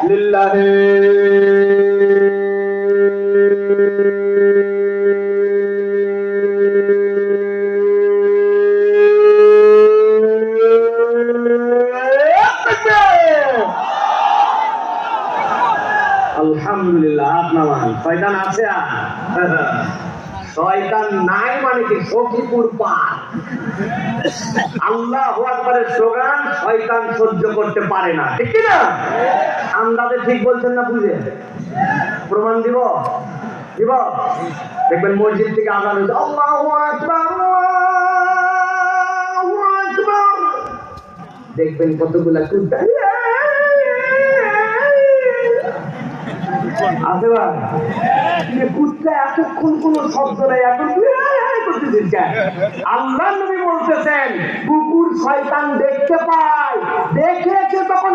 লিল্লাহি আলহামদুলিল্লাহ। আপনার শয়তান আছে? শয়তান নাই মানে কি? সখীপুর পার। আল্লাহু আকবারের স্লোগান শয়তান সহ্য করতে পারে না, ঠিক কি না? আন্দাজে ঠিক বলছেন না? বুঝে প্রমাণ দিব দিব। দেখবেন মসজিদ থেকে আজান হচ্ছে আল্লাহু আকবার আল্লাহু আকবার, দেখবেন কতগুলা কুত্তা আছে বা কুত্তা এতক্ষণ কোন শব্দ নেই, এখন আল্লাহ নবী বলতেছেন কুকুর শয়তান দেখতে পায়, দেখেছে তখন